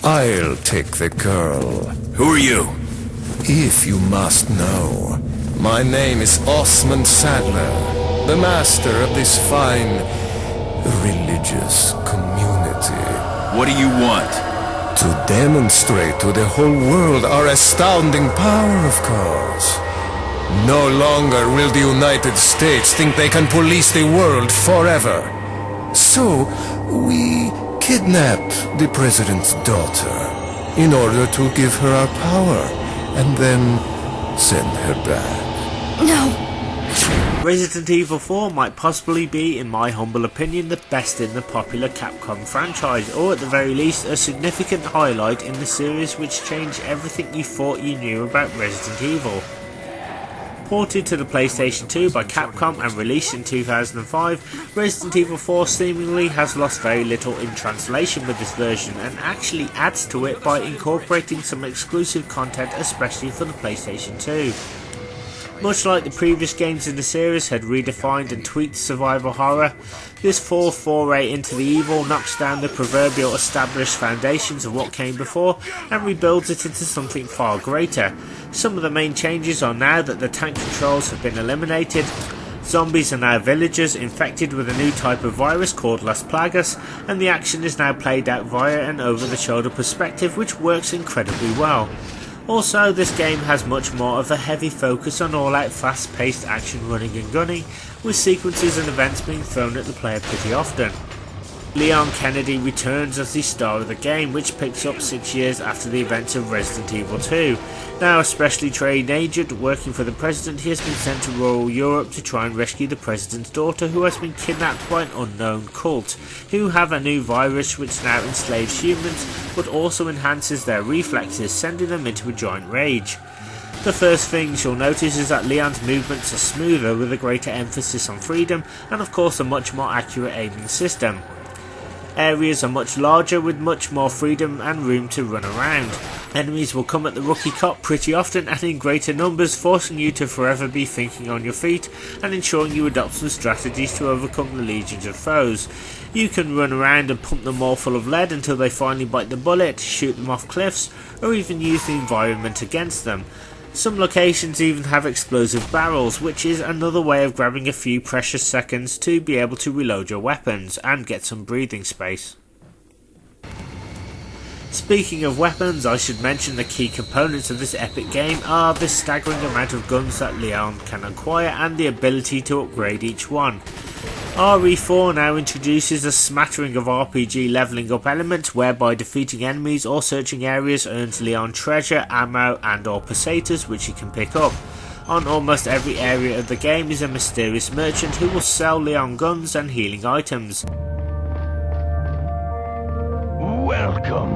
I'll take the girl. Who are you? If you must know, my name is Osmond Sadler, the master of this fine religious community. What do you want? To demonstrate to the whole world our astounding power, of course. No longer will the United States think they can police the world forever. So, we kidnap the president's daughter in order to give her our power and then send her back. No! Resident Evil 4 might possibly be, in my humble opinion, the best in the popular Capcom franchise, or at the very least a significant highlight in the series which changed everything you thought you knew about Resident Evil. Ported to the PlayStation 2 by Capcom and released in 2005, Resident Evil 4 seemingly has lost very little in translation with this version and actually adds to it by incorporating some exclusive content especially for the PlayStation 2. Much like the previous games in the series had redefined and tweaked survival horror, this fourth foray into the evil knocks down the proverbial established foundations of what came before and rebuilds it into something far greater. Some of the main changes are now that the tank controls have been eliminated, zombies are now villagers infected with a new type of virus called Las Plagas, and the action is now played out via an over-the-shoulder perspective which works incredibly well. Also, this game has much more of a heavy focus on all-out fast-paced action running and gunning, with sequences and events being thrown at the player pretty often. Leon Kennedy returns as the star of the game, which picks up 6 years after the events of Resident Evil 2. Now a specially trained agent working for the president, he has been sent to rural Europe to try and rescue the president's daughter, who has been kidnapped by an unknown cult, who have a new virus which now enslaves humans, but also enhances their reflexes, sending them into a giant rage. The first thing you'll notice is that Leon's movements are smoother with a greater emphasis on freedom, and of course a much more accurate aiming system. Areas are much larger with much more freedom and room to run around. Enemies will come at the rookie cop pretty often and in greater numbers, forcing you to forever be thinking on your feet and ensuring you adopt some strategies to overcome the legions of foes. You can run around and pump them all full of lead until they finally bite the bullet, shoot them off cliffs, or even use the environment against them. Some locations even have explosive barrels, which is another way of grabbing a few precious seconds to be able to reload your weapons and get some breathing space. Speaking of weapons, I should mention the key components of this epic game are the staggering amount of guns that Leon can acquire and the ability to upgrade each one. RE4 now introduces a smattering of RPG levelling up elements whereby defeating enemies or searching areas earns Leon treasure, ammo and or pesetas which he can pick up. On almost every area of the game is a mysterious merchant who will sell Leon guns and healing items. Welcome.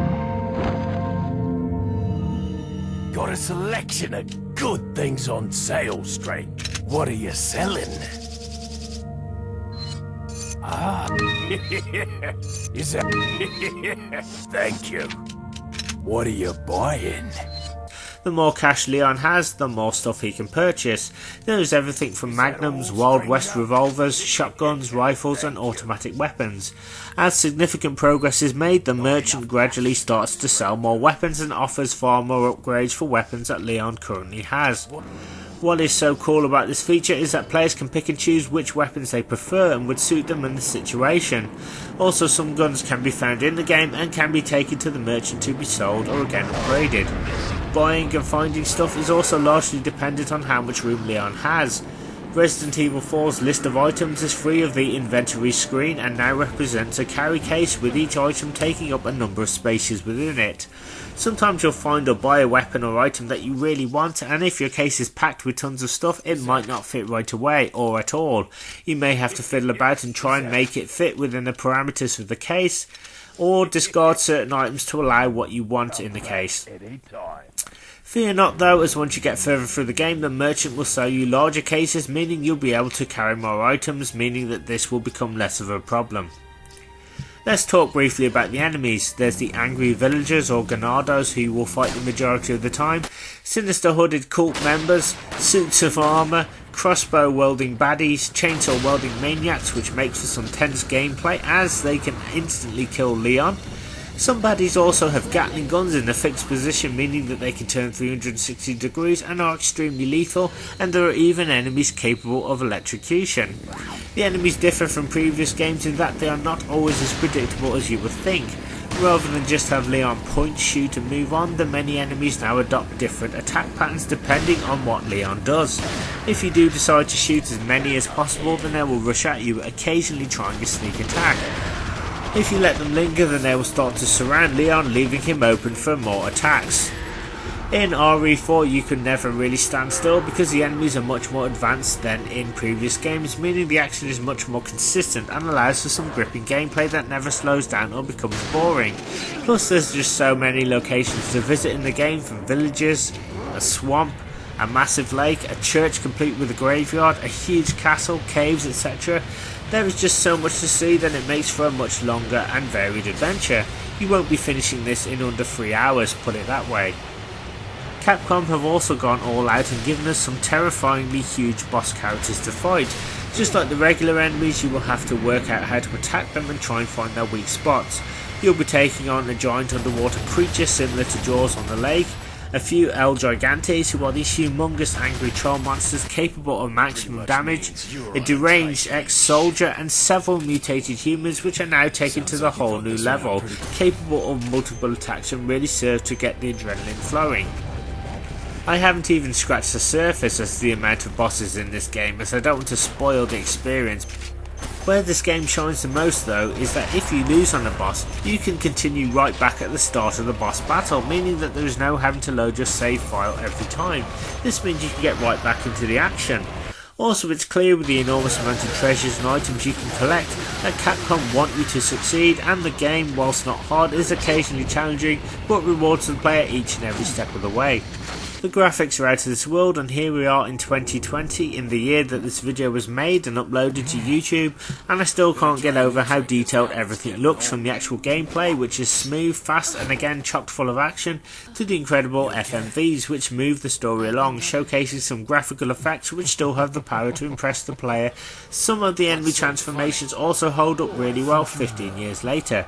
Got a selection of good things on sale, Strange. What are you selling? Ah, is that? Thank you. What are you buying? The more cash Leon has, the more stuff he can purchase. There is everything from magnums, Wild West revolvers, shotguns, rifles and automatic weapons. As significant progress is made, the merchant gradually starts to sell more weapons and offers far more upgrades for weapons that Leon currently has. What is so cool about this feature is that players can pick and choose which weapons they prefer and would suit them in the situation. Also, some guns can be found in the game and can be taken to the merchant to be sold or again upgraded. Buying and finding stuff is also largely dependent on how much room Leon has. Resident Evil 4's list of items is free of the inventory screen and now represents a carry case, with each item taking up a number of spaces within it. Sometimes you'll find or buy a weapon or item that you really want, and if your case is packed with tons of stuff, it might not fit right away or at all. You may have to fiddle about and try and make it fit within the parameters of the case, or discard certain items to allow what you want in the case. Fear not though, as once you get further through the game, the merchant will sell you larger cases, meaning you'll be able to carry more items, meaning that this will become less of a problem. Let's talk briefly about the enemies. There's the angry villagers or ganados, who you will fight the majority of the time, sinister hooded cult members, suits of armour, crossbow wielding baddies, chainsaw wielding maniacs, which makes for some tense gameplay as they can instantly kill Leon. Some baddies also have Gatling guns in a fixed position, meaning that they can turn 360 degrees and are extremely lethal, and there are even enemies capable of electrocution. The enemies differ from previous games in that they are not always as predictable as you would think. Rather than just have Leon point, shoot and move on, the many enemies now adopt different attack patterns depending on what Leon does. If you do decide to shoot as many as possible, then they will rush at you, occasionally trying a sneak attack. If you let them linger, then they will start to surround Leon, leaving him open for more attacks. In RE4 you can never really stand still because the enemies are much more advanced than in previous games, meaning the action is much more consistent and allows for some gripping gameplay that never slows down or becomes boring. Plus there's just so many locations to visit in the game, from villages, a swamp, a massive lake, a church complete with a graveyard, a huge castle, caves, etc. There is just so much to see that it makes for a much longer and varied adventure. You won't be finishing this in under 3 hours, put it that way. Capcom have also gone all out and given us some terrifyingly huge boss characters to fight. Just like the regular enemies, you will have to work out how to attack them and try and find their weak spots. You'll be taking on a giant underwater creature similar to Jaws on the lake, a few El Gigantes, who are these humongous angry troll monsters capable of maximum damage, a deranged ex-soldier, and several mutated humans which are now taken to the whole new level, capable of multiple attacks and really serve to get the adrenaline flowing. I haven't even scratched the surface as to the amount of bosses in this game, as I don't want to spoil the experience. Where this game shines the most though is that if you lose on a boss, you can continue right back at the start of the boss battle, meaning that there is no having to load your save file every time. This means you can get right back into the action. Also, it's clear with the enormous amount of treasures and items you can collect that Capcom want you to succeed, and the game, whilst not hard, is occasionally challenging but rewards the player each and every step of the way. The graphics are out of this world, and here we are in 2020, in the year that this video was made and uploaded to YouTube, and I still can't get over how detailed everything looks, from the actual gameplay, which is smooth, fast and again chock full of action, to the incredible FMVs which move the story along, showcasing some graphical effects which still have the power to impress the player. Some of the enemy transformations also hold up really well 15 years later.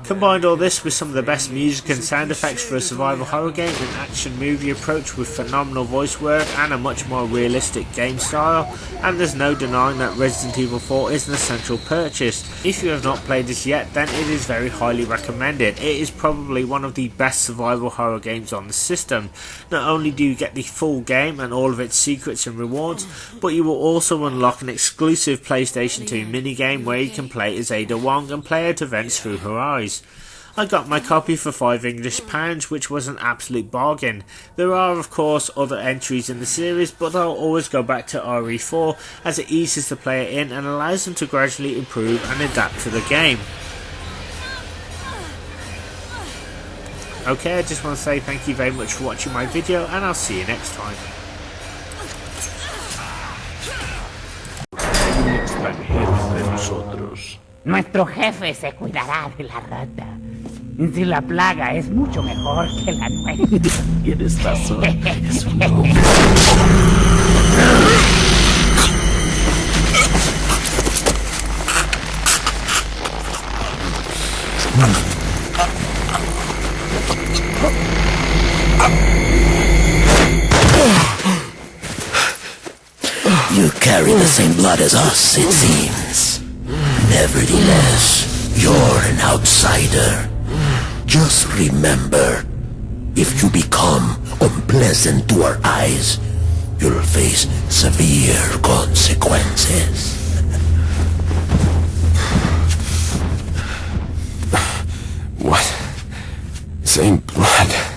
Combined all this with some of the best music and sound effects for a survival horror game, an action movie approach with phenomenal voice work and a much more realistic game style, and there's no denying that Resident Evil 4 is an essential purchase. If you have not played this yet, then it is very highly recommended. It is probably one of the best survival horror games on the system. Not only do you get the full game and all of its secrets and rewards, but you will also unlock an exclusive PlayStation 2 minigame where you can play as Ada Wong and play out events through her eyes. I got my copy for £5 which was an absolute bargain. There are of course other entries in the series, but I'll always go back to RE4 as it eases the player in and allows them to gradually improve and adapt to the game. Okay, I just want to say thank you very much for watching my video, and I'll see you next time. Nuestro jefe se cuidará de la rata. Si la plaga es mucho mejor que la nuestra. Tienes razón. Es un hombre. You carry the same blood as us, it seems. Nevertheless, you're an outsider. Just remember, if you become unpleasant to our eyes, you'll face severe consequences. What? Same blood.